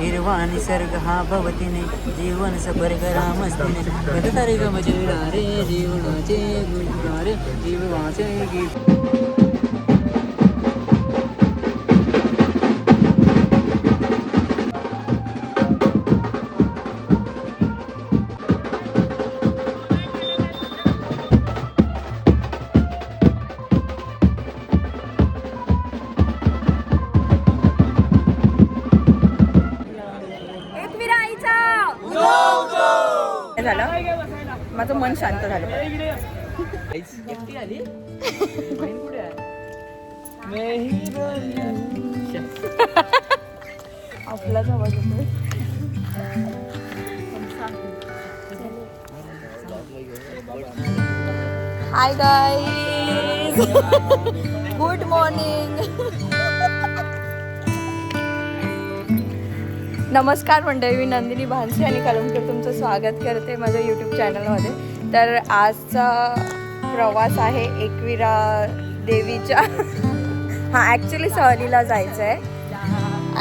हिरवा निसर्ग हा भवतीने जीवन सफर करा मस्तीने कधीतरी गमजेला रे जीवनाचे गुणगारे जीवाचे गीत. झालं माझं मन शांत झालं. आपलाच आवाज येतोय. Hi guys, good morning. नमस्कार मंडळी, मी नंदिनी भानसे आणि कलमकर तुमचं स्वागत करते माझ्या यूट्यूब चॅनलमध्ये. तर आजचा प्रवास आहे एकविरा देवीच्या ॲक्च्युली सहलीला जायचं आहे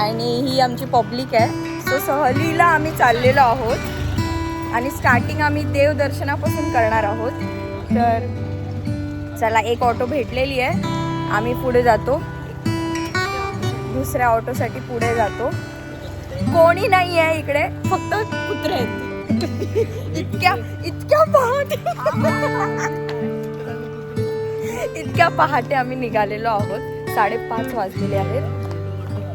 आणि ही आमची पब्लिक आहे. सो सहलीला आम्ही चाललेलो आहोत आणि स्टार्टिंग आम्ही देवदर्शनापासून करणार आहोत. तर चला, एक ऑटो भेटलेली आहे, आम्ही पुढे जातो, दुसऱ्या ऑटोसाठी पुढे जातो. कोणी नाही आहे इकडे, फक्त कुत्रे आहेत. इतक्या पहाटे आम्ही निघालेलो आहोत. 5:30 वाजलेले आहेत.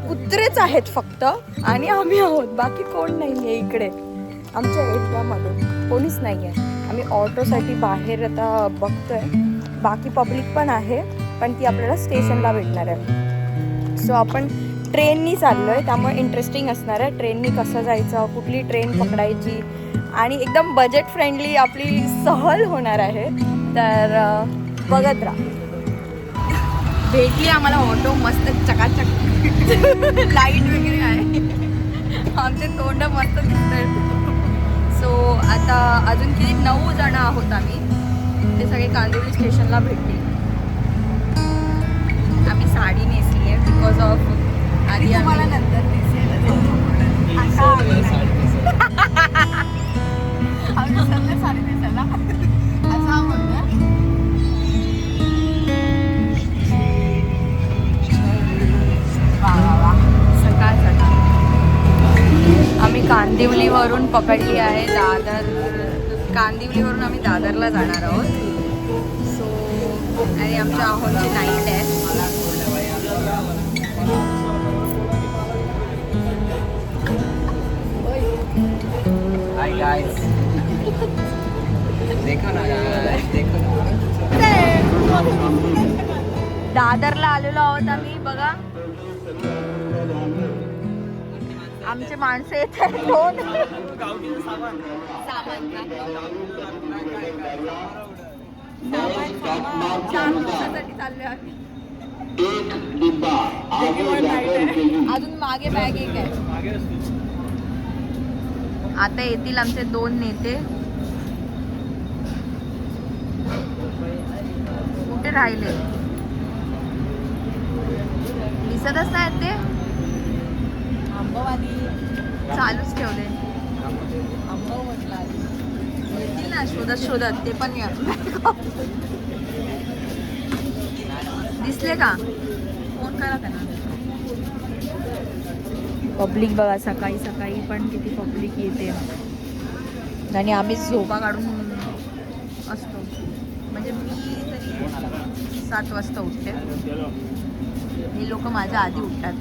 कुत्रेच आहेत फक्त आणि आम्ही आहोत, बाकी कोण नाही आहे इकडे. आमच्या एरियामध्ये कोणीच नाही आहे. आम्ही ऑटोसाठी बाहेर आता बघतोय. बाकी पब्लिक पण आहे, पण ती आपल्याला स्टेशनला भेटणार आहे. सो आपण ट्रेननी चाललो आहे, त्यामुळे इंटरेस्टिंग असणार आहे. ट्रेननी कसं जायचं, कुठली ट्रेन पकडायची आणि एकदम बजेट फ्रेंडली आपली सहल होणार आहे. तर बघत राहा. भेटली आम्हाला ऑटो, मस्त चकाचक लाईट वगैरे आहे, आमचे तोंड मस्त दिसतात. सो आता अजून किती 9 जण आहोत आम्ही. ते सगळे कांदिवली स्टेशनला भेटतील. आम्ही साडी नेसली आहे बिकॉज ऑफ आधी आम्हाला नंतर सकाळ सकाळ आम्ही कांदिवलीवरून पकडली आहे दादर. कांदिवलीवरून आम्ही दादरला जाणार आहोत. सो आणि आमच्या अहोची नाईट आहे. हाय गाइस, देखो ना गाइस, देखो ना. दादरला आलेलो आहोत आम्ही. बघा आमचे माणसं येत आहेत. दोन चाललोय आम्ही. अजून मागे बॅग एक आहे. आता येतील आमचे 2 नेते. कुठे राहिले दिसतच नाहीत ते. आंबावादी चालूच ठेवले. येतील ना शोधत ते पण. दिसले का? फोन करा त्यांना. पब्लिक बघा, सकाळी सकाळी पण किती पब्लिक येते. आणि आम्ही झोपा काढून असतो. म्हणजे मी तरी 7 वाजता उठते. हे लोक माझ्या आधी उठतात.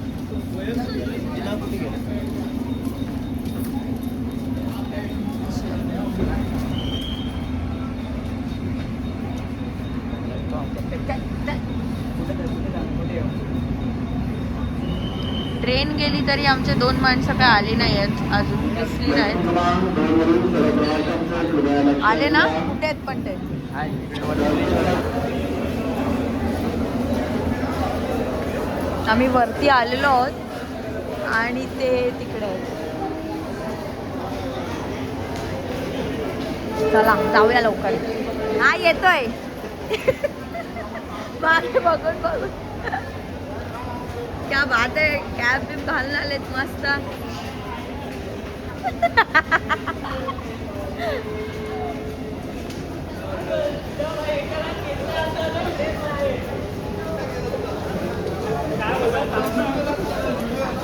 ट्रेन गेली तरी आमचे 2 माणसं काय आली नाही आहेत अजून. दिसली नाहीत. आले ना? कुठे आहेत पण ते? आम्ही वरती आलेलो आहोत आणि ते तिकडे आहेत. चला जाऊया लवकर. हा येतोय. मागे बघून क्या बात आहे. कॅब बिप घालून आलेत मस्त.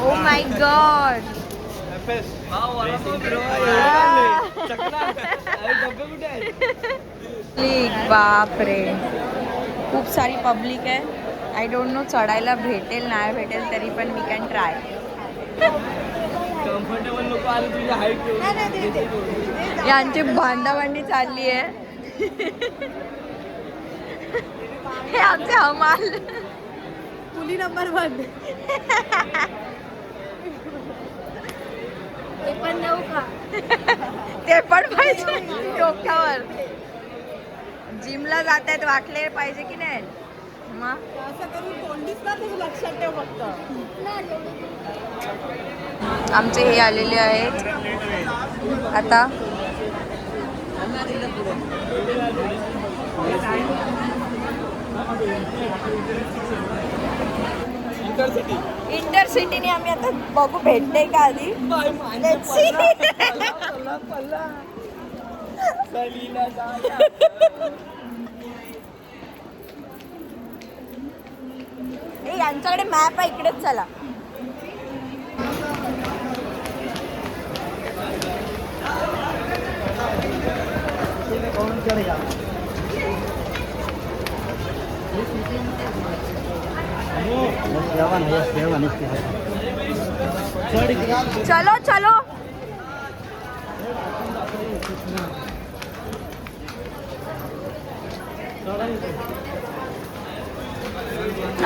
Oh my God. बापरे, खूप सारी पब्लिक आहे. आय डोंट नो चढायला भेटेल नाही भेटेल, तरी पण वी कॅन ट्राय. कम्फर्टेबल लोक आले तुझ्या हाईट यांची भांडाभांडी चालली आहे. हे आमचे हमाल पुली नंबर 1. ते पण देऊ का? ते पण पाहिजे डोक्यावर. जिमला जात आहेत, वाकले पाहिजे की नाही मग. असं करून कोंडीच ना तुझं लक्षात ठेव फक्त. आमचे हे आलेले आहेत आता. इंटरसिटीने आम्ही आता बघू भेटते का आधी. Let's see. ए, यांच्याकडे मॅप आहे, इकडेच चला. चलो चलो.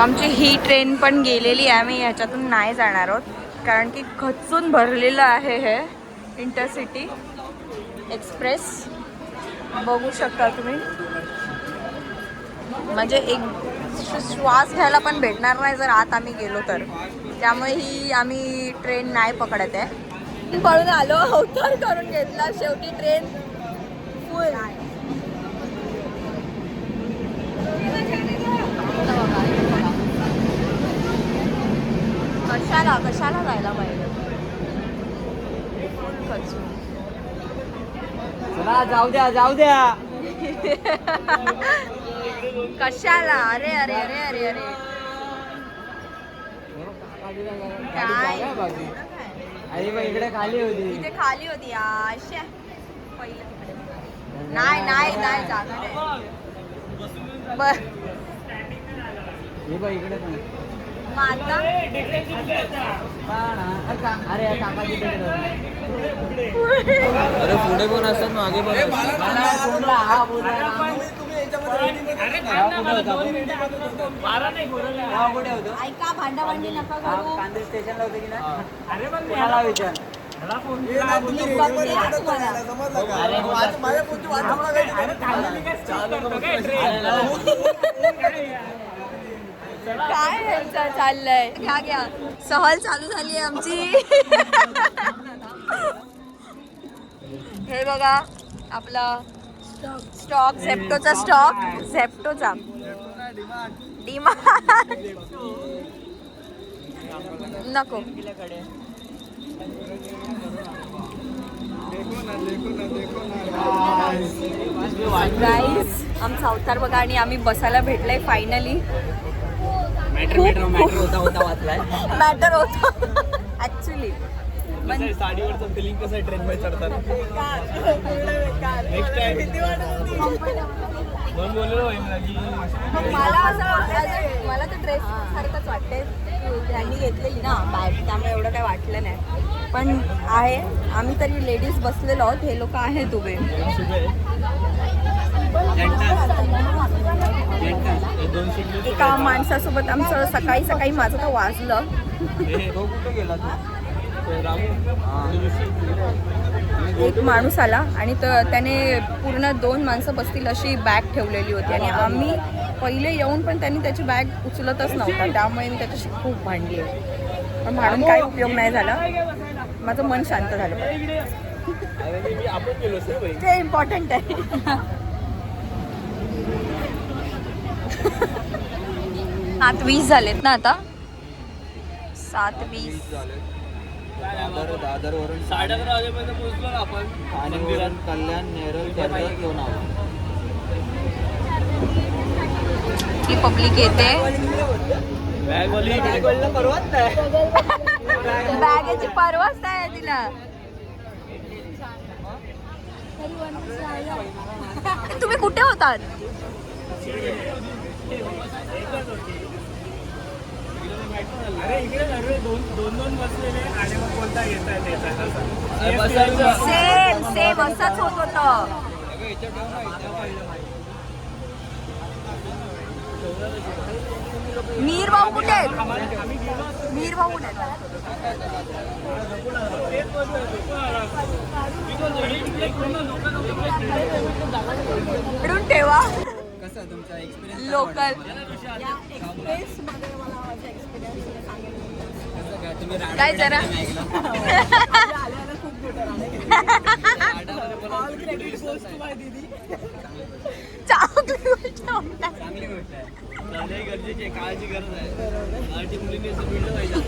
आमची ही ट्रेन पण गेलेली आहे. आम्ही ह्याच्यातून नाही जाणार आहोत कारण की खचून भरलेलं आहे हे इंटरसिटी एक्सप्रेस. बघू शकता तुम्ही, म्हणजे एक श्वास घ्यायला पण भेटणार नाही जर आत आम्ही गेलो तर. त्यामुळे ही आम्ही ट्रेन नाही पकडत आहे. पळून आलो, अवतार करून घेतला, शेवटी ट्रेन फुल. कशाला कशाला जायला पाहिजे. चला जाऊ द्या जाऊ द्या. कशाला. अरे अरे अरे अरे अरे काय. अरे मग इकडे खाली होती. इथे खाली होती आशा पहिलं तिकडे. नाही नाही नाही जागा नाही. बर हे बघ इकडे पण. मग आता अरे काकाची अरे पुढे पण असतात मागे पण. ऐका, भांडाभांडी नका करू. कांदे स्टेशनला होते की नाही. मला विचार. काय ह्यांचं चाललंय. घ्या घ्या, सहल चालू झाली आहे आमची. हे बघा आपला स्टॉक, झेप्टोचा स्टॉक, झेप्टोचा डिमांड नको. गाईज आमचा अवतार बघा, आणि आम्ही बसायला भेटलंय फायनली. मॅटर होता वाचलाय. मॅटर होता ऍक्च्युली. साडीवरचं फिलिंग कसं ट्रेन मध्ये चढताना. नेक्स्ट टाइम म्हणून बोललो की मला असं, मला तर ड्रेस सारखंच वाटतंय. त्यांनी घेतलेली ना बॅग, त्यामुळे एवढं काय वाटलं नाही. पण आहे, आम्ही तरी लेडीज बसलेलो आहोत, हे लोक आहेत उभे. एका माणसासोबत आमचं सकाळी सकाळी माझं तर वाजलं. कुठे गेला एक माणूस आला आणि त्याने पूर्ण 2 माणसं बसतील अशी बॅग ठेवलेली होती, आणि आम्ही पहिले येऊन पण त्यांनी त्याची बॅग उचलतच नव्हता. त्यामुळे मी त्याच्याशी खूप भांडली आहे, पण भांडून काही उपयोग नाही झाला. माझं मन शांत झालं. ते इम्पॉर्टंट आहे. आता 7:20 झालेत ना. आता 7:20. दादरवरून 11:30 वाजेपर्यंत पोहोचलो ना आपण ठाणेवरून कल्याण नेरळ कर्जत लोणावळा. ही पब्लिक येते. बॅगवाली परवाच नाही. बॅगेची परवाच नाही तिला. तुम्ही कुठे होतात? अरे इकडे सर्व दोन बसलेले आणि मग कोणता घेता सेम सेम असंच होत होतं. मीर भाऊ कुठे आहेत? मीर भाऊ कुठे आहेत? इकडून ठेवा. कसं तुमचा एक्सपिरियन्स लोकल तुम्ही काय जरा चांगली गोष्ट आहे. गरजेची काळाची गरज आहे. आरटी मुलींनी असं व्हिडिओ व्हायचा.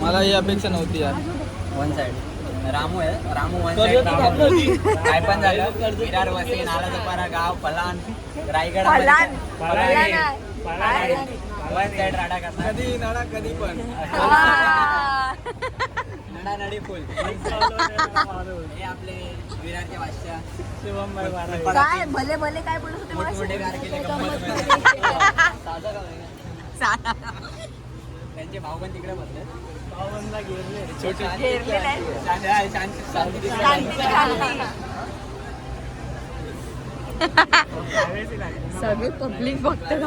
मला ही अपेक्षा नव्हती यार. वन साइड रामू आहे. Ramu one side. काय पण झालं विरार वसई नालासोपारा गाव पलान रायगड पलान वन साइड राडा करणार. कधी नाडा कधी पण. नडानडी फुल. हे आपले विरारचे बादशाह शिवम भाई काय भले भले काय बोलत होते मोठे गार केले गंमत. साधा त्यांचे भाऊ पण तिकडे बसले. घेरलेलं आहे. शांती. सगळे पब्लिक बघतात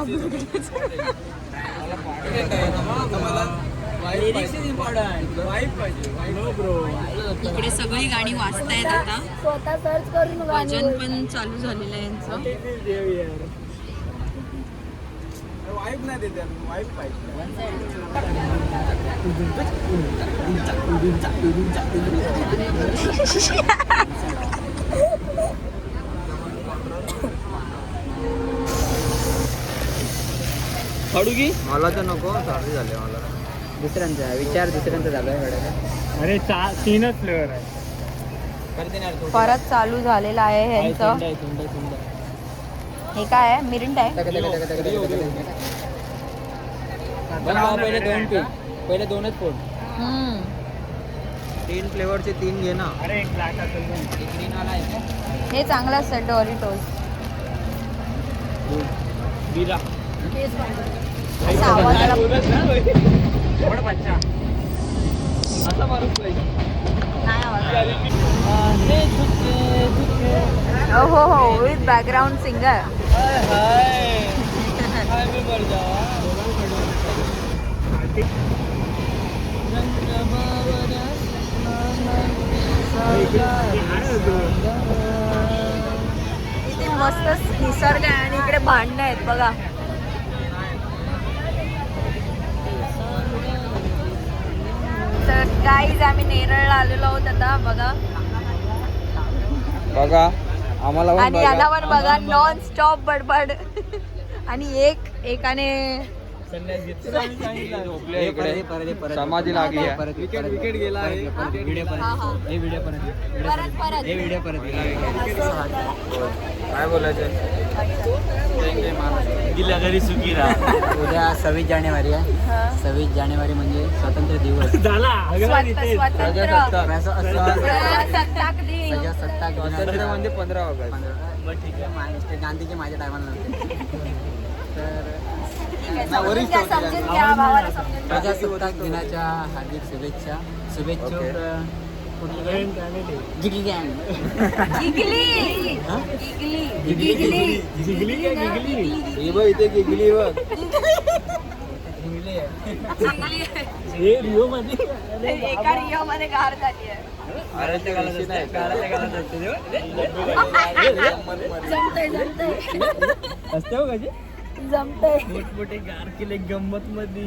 इकडे सगळी गाणी वाजतायत आता. स्वतः सर्च करून भजन पण चालू झालेलं आहे यांचं. वाईफ नाही देते. वाईफ पाहिजे. फाडू की मला तर नको. सर्दी झाली मला. दुसऱ्यांचा विचार दुसऱ्यांचा झाला आहे. अरे 3च फ्लेवर आहे. परत चालू झालेलं आहे ह्यांचं. हे काय आहे? मिरिंडा आहे. पहिले दोनच फोड. 3 फ्लेवरचे 3 घे ना. अरे एक ग्लास असेल ग्रीन वाला आहे. हे चांगलं असतं डोरिटोस. दिला असा आवाज आला. असा मारूच पाहिजे. नाही आवाज. हो विथ बॅकग्राऊंड सिंगर. किती मस्त निसर्ग आहे आणि इकडे भांडणं आहेत बघा. तर गाईज आम्ही नेरळला आलेलो आहोत आता बघा. बघा आम्हाला आणि याला पण बघा नॉन स्टॉप बडबड. आणि एकाने समाधी लागली. विकेट गेला. काय बोलायचं. दिल्या घरी सुखी राहा. उद्या 26 जानेवारी आहे. 26 जानेवारी म्हणजे स्वातंत्र्य दिवस. झाला प्रजासत्ताक दिन. प्रजासत्ताक स्वातंत्र्य म्हणजे 15 ऑगस्ट. ठीक आहे. महाराष्ट्र गांधीजी माझ्या टायमाला नव्हते. तर समजून घ्या, समजून घ्या, भावाला समजून घ्या. प्रजासत्ताक दिनाच्या हार्दिक शुभेच्छा. शुभेच्छुक जिगली गँग. इगली. हे बघ इथे गिगली बघ. हे रिओ मध्ये एका रिओ मध्ये गार झाली आहे. असते हो कशी जमतंय. मोठमोठे गार केले गंमत मध्ये.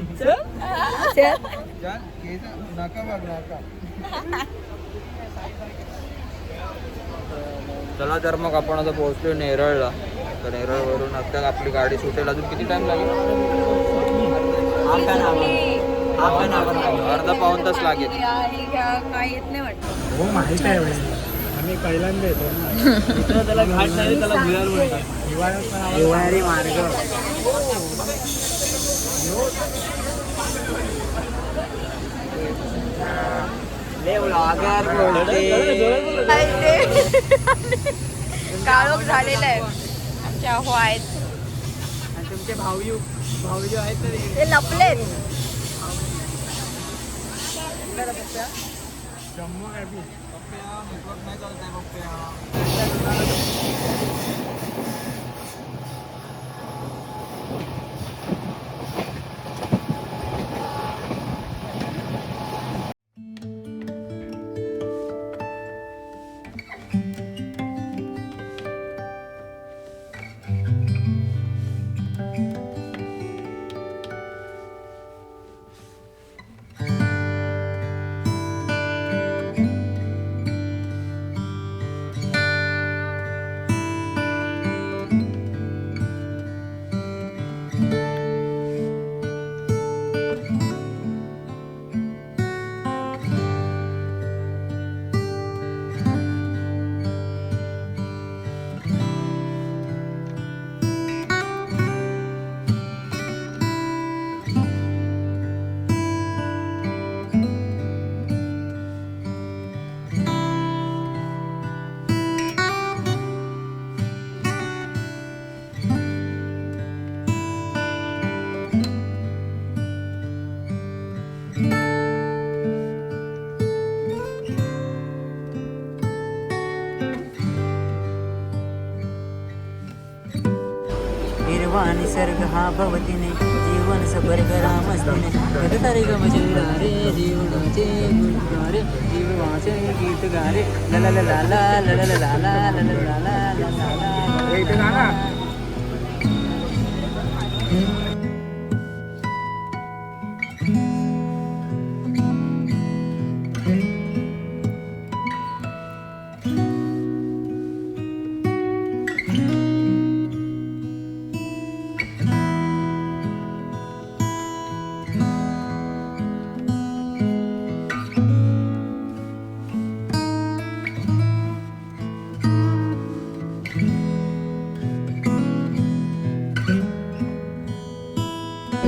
चला तर मग आपण आता पोहोचलो नेरळला. तर नेरळवरून आता आपली गाडी सुटेल. अजून किती टाइम लागेल? अर्धा पाऊण तास लागेल. काय येत नाही वाटतं. हो माहित आहे आम्ही पहिल्यांदा येतो ना. त्याला घाट नाही त्याला भुयार म्हणतात. हिवाळी मार्ग काळोख झालेला आहे. आमच्या अहो आहेत आणि तुमचे भाऊ जो आहेत ना ते लपलेत. जम्मू ॲपी हिरवा निसर्ग हा भवतीने जीवन सफर करा मस्तीने कधीतरी गमजेला रे जीवनाचे गुणगारे जीवाचे गीत गारे ला ला ला ला ला ला ला ला ला ला ला ला ला.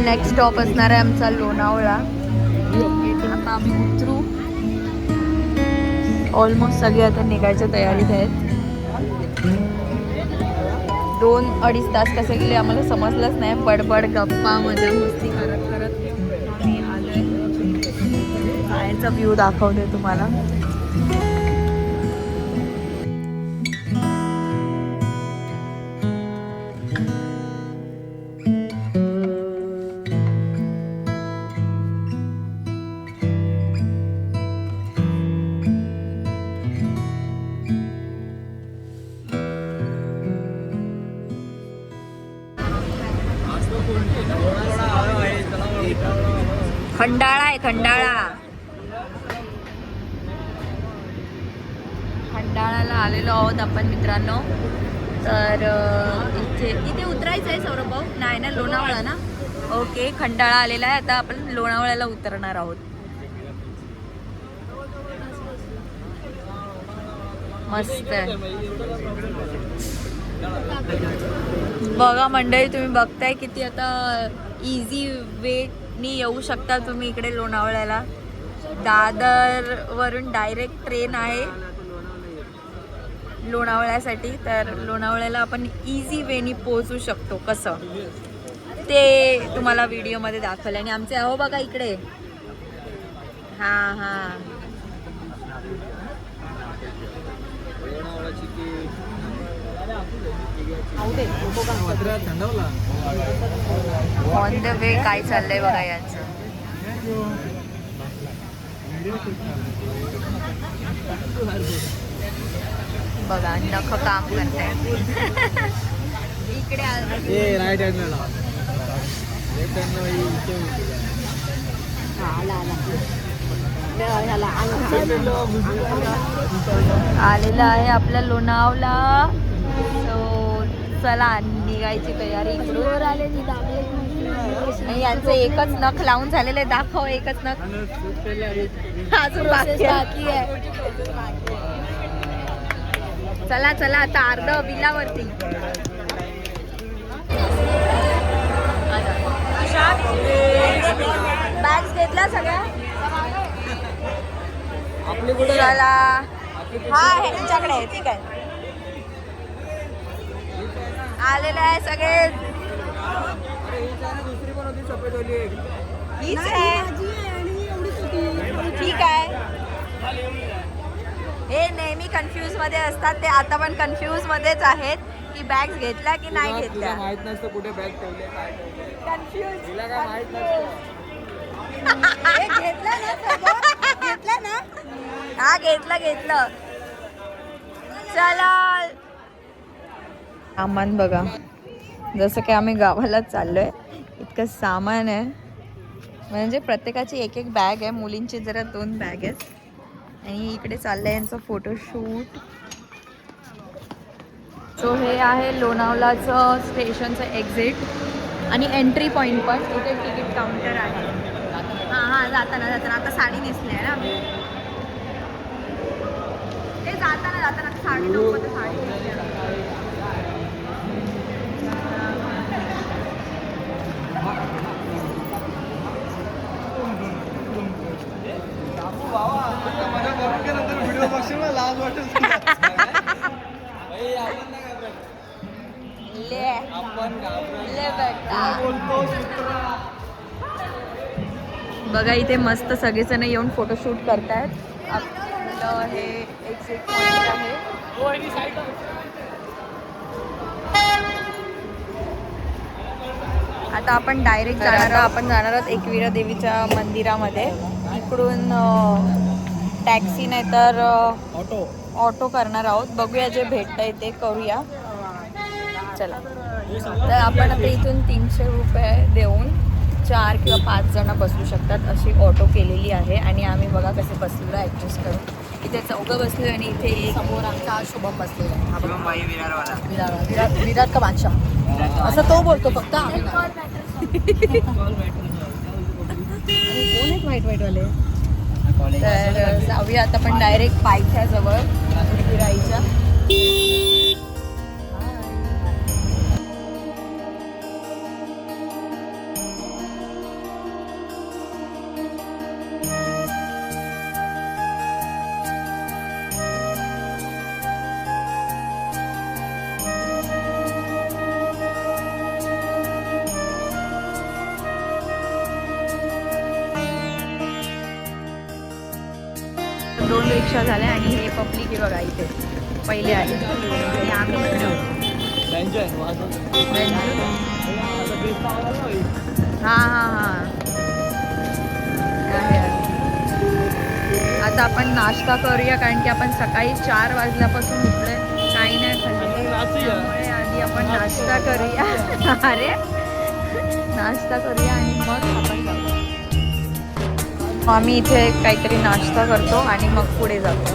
नेक्स्ट स्टॉप असणार आहे आमचा लोणावळा. आता आम्ही उतरू. ऑलमोस्ट सगळे आता निघायच्या तयारीत आहेत. 2-2.5 तास कसे गेले आम्हाला समजलंच नाही. बडबड गप्पा मजा मस्ती करत करत आम्ही आलोय. बाहेरचा व्ह्यू दाखवते तुम्हाला. खंडाळा आहे खंडाळा. खंडाळ्याला आलेलो आहोत आपण मित्रांनो. तर इथे उतरायचं आहे सौरभ भाऊ? नाही ना, लोणावळा ना. ओके, खंडाळा आलेला आहे. आता आपण लोणावळ्याला उतरणार आहोत. मस्त आहे. बघा मंडळी, तुम्ही बघताय किती आता इझी वेनी येऊ शकता तुम्ही इकडे लोणावळ्याला. दादर वरून डायरेक्ट ट्रेन आहे लोणावळ्यासाठी. तर लोणावळ्याला आपण इझी वेनी पोहोचू शकतो. कसं ते तुम्हाला व्हिडिओमध्ये दाखवलं. आणि आमचे अहो बघा इकडे. हां हां, ऑन द वे काय चाललंय बघा यांचं. बघा नख काम करताय. इकडे राईट हँडला आलेला आहे आपल्या लोणावळा. सो चला निघायची तयारी इकडून आणि यांचं एकच नख लावून झालेलं आहे. दाखव एकच नख अजून बाकी आहे. चला चला आता अर्ध बिलावरती. बॅग्स घेतल्या सगळ्या चला. हा ह्यांच्याकडे आहे. ठीक आहे आलेले आहे सगळे. दुसरी पण होती सफेद वाली. हीच आहे. ठीक आहे. हे नेहमी कन्फ्यूज मध्ये असतात ते आता पण कन्फ्यूज मध्येच आहेत की बॅग्स घेतल्या की नाही घेतल्या. माहित नसतं कुठे बॅग ठेवले काय कन्फ्यूज. तिला काय माहित नसतं. घेतलं ना. हा घेतलं. चला सामान बघा. जसं की आम्ही गावाला चाललोय इतकं सामान आहे. म्हणजे प्रत्येकाची एक एक बॅग आहे. मुलींची जरा 2 बॅग आहेत. आणि इकडे चाललंय यांचं फोटोशूट. सो हे आहे लोणावलाचं स्टेशनचं एक्झिट आणि एंट्री पॉईंट पण. इथे तिकीट काउंटर आहे. हां जाताना आता साडी नेसली आहे ना आम्ही. ते जाताना 9:30 मध्ये साडी नेसली आहे. व्हिडिओ बघशील ना लाज वाटेल. बघा इथे मस्त सगळेजण येऊन फोटोशूट करतायत. आपलं हे एक्झिट पॉइंट आहे. आता आपण डायरेक्ट जाणार आहोत एकविरा देवीच्या मंदिरामध्ये. इकडून टॅक्सी नाही तर ऑटो करणार आहोत. बघूया जे भेटतंय ते करूया. चला तर आपण आता इथून 300 रुपये देऊन 4 किंवा 5 जण बसू शकतात अशी ऑटो केलेली आहे. आणि आम्ही बघा कसे बसलेलो ॲडजस्ट करून. इथे 4 बसलो आणि इथे समोर आमचा शुभम बसलेला आहे. हा बघा विराट का बादशाह असं तो बोलतो फक्त. आम्ही कोण आहेत व्हाईटवाले. तर जाऊया आता आपण डायरेक्ट पायथ्याजवळ फिरायच्या. दोन रिक्षा झाल्या आणि हे पब्लिक आहे बघा इथे पहिले आले आणि आम्ही इकडे होतो. हां आता आपण नाश्ता करूया कारण की आपण सकाळी 4 वाजल्यापासून उठलोय. काही नाही खाल्लं त्यामुळे आधी आपण नाश्ता करूया. अरे नाश्ता करूया आणि मग आपण जाऊ. आम्ही इथे काहीतरी नाश्ता करतो आणि मग पुढे जातो.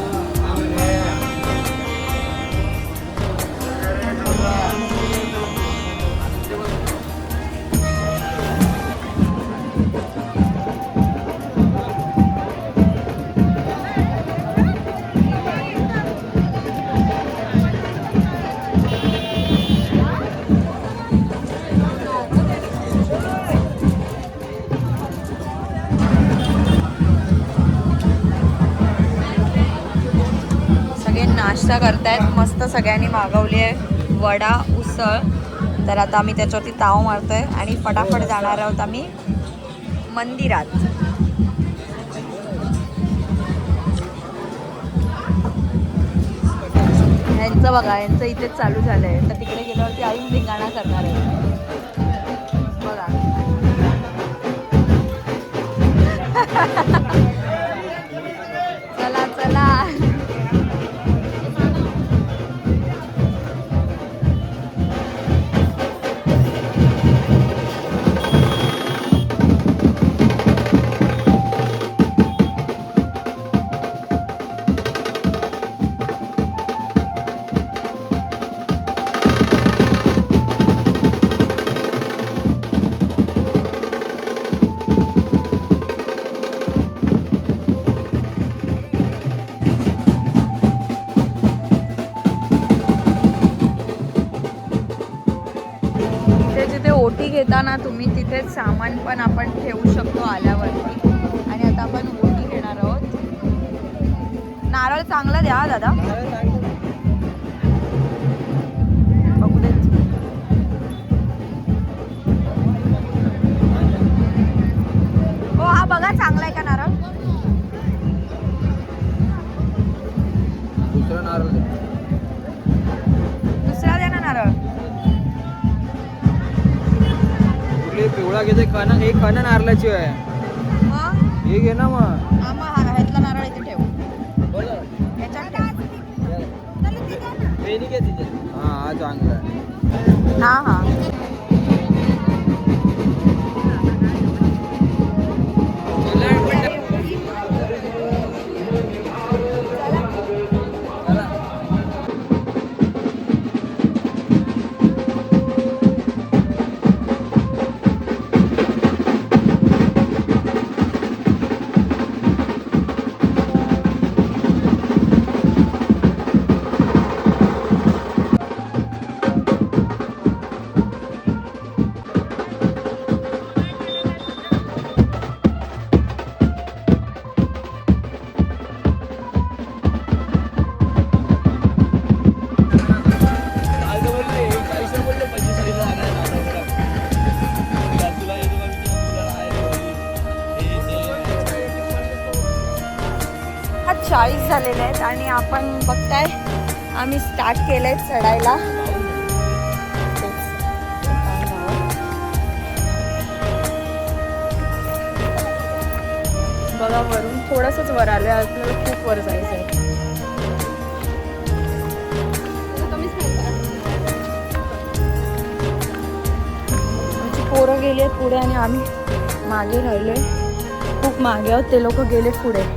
नाश्ता करतायत. मस्त सगळ्यांनी मागवली आहे वडा उसळ. तर आता आम्ही त्याच्यावरती ताव मारतोय आणि फटाफट जाणार आहोत आम्ही मंदिरात. ह्यांचं बघा यांचं इथेच चालू झालंय. तर तिकडे गेल्यावरती अजून धिंगाणा करणार आहे बघा. चला चला इथे जिथे ओटी घेताना तुम्ही तिथेच सामान पण आपण ठेवू शकतो आल्यावरती. आणि आता आपण ओटी घेणार आहोत. नारळ चांगला द्या दादा. बघू देत. हो हा बघा चांगला आहे का नारळ. दुसरा नारळ दे. दुसरा द्या ना नारळ. कुठली पिवळा घेते कण एक कण नारळाची आहे. मग हे घे ना मग. ह्यातला नारळ इथे ठेव. ह्याच्यात ठेव. हा हा चांगला आहे. हा हा हा 40 झालेले आहेत आणि आपण बघताय आम्ही स्टार्ट केलंय चढायला. बघा वरून थोडंसंच वर आलं, आपल्याला खूप वर जायचं आहे. आमची पोरं गेली आहेत पुढे आणि आम्ही मागे राहिलोय. खूप मागे आहोत, ते लोक गेले पुढे.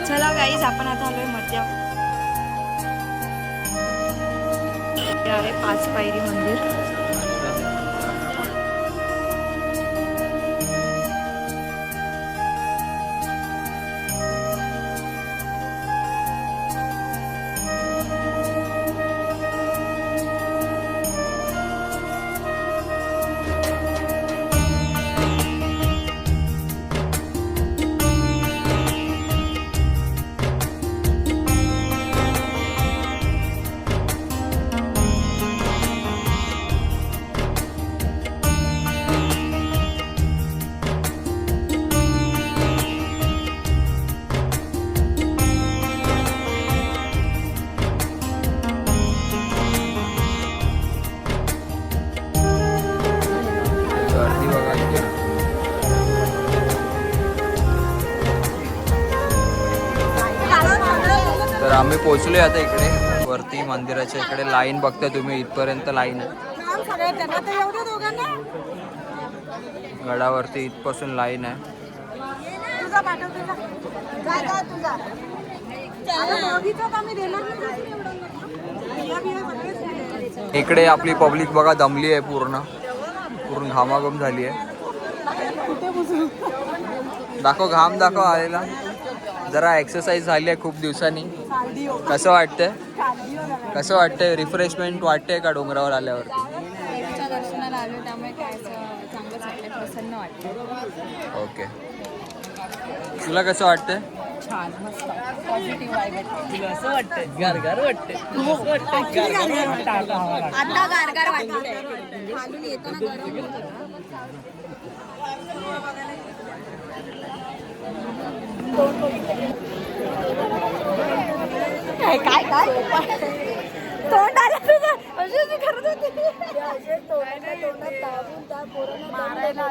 चला गाईज आपण आता आलोय मध्य. हे आहे 5 पायरी मंदिर. तर आम्ही पोहोचलोय आता इकडे वरती मंदिराच्या इकडे. लाईन बघता तुम्ही, इथपर्यंत लाईन आहे गडावरती. इथपासून लाईन आहे. इकडे आपली पब्लिक बघा दमली आहे, पूर्ण घामाघूम झाली आहे. दाखव घाम दाखव आलेला. जरा एक्सरसाइज झाली आहे खूप दिवसांनी. कसं वाटतंय रिफ्रेशमेंट वाटते का डोंगरावर आल्यावरती? देवीच्या दर्शनाला आलो त्यामुळे काय चांगलंच वाटतंय, प्रसन्न वाटतं. ओके, तुला कसं वाटतंय? छान, मस्त, पॉझिटिव्ह वाईब आहे. तुला असं वाटतंय गारगार वाटतंय? आता गारगार वाटतंय. खालून येताना गरम होतं. काय काय काय तोंड आलं तुझं. अशी मी करत होती. मारायला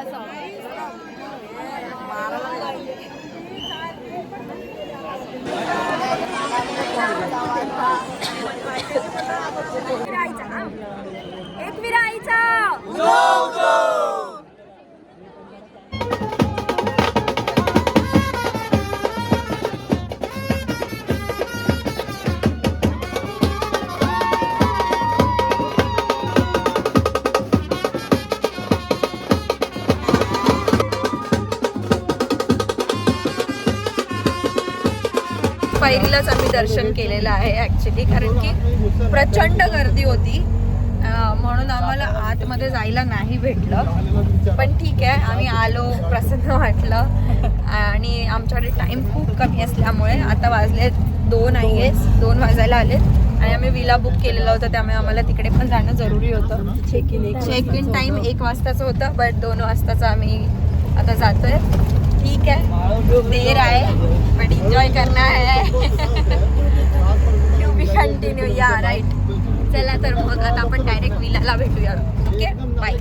एक विरा जायचं. पहिलीलाच आम्ही दर्शन केलेलं आहे ॲक्च्युली, कारण की प्रचंड गर्दी होती म्हणून आम्हाला आतमध्ये जायला नाही भेटलं. पण ठीक आहे, आम्ही आलो, प्रसन्न वाटलं. आणि आमच्याकडे टाईम खूप कमी असल्यामुळे आता वाजले 2 वाजायला आलेत आणि आम्ही विला बुक केलेलं होतं, त्यामुळे आम्हाला तिकडे पण जाणं जरुरी होतं. चेक इन टाईम 1 वाजताचं होतं, बट 2 वाजताचं आम्ही आता जातोय. ठीक आहे, देर आहे बट एन्जॉय करना है. To be continue. या राईट. चला तर मग आता आपण डायरेक्ट विलाला भेटूया. Okay, bye.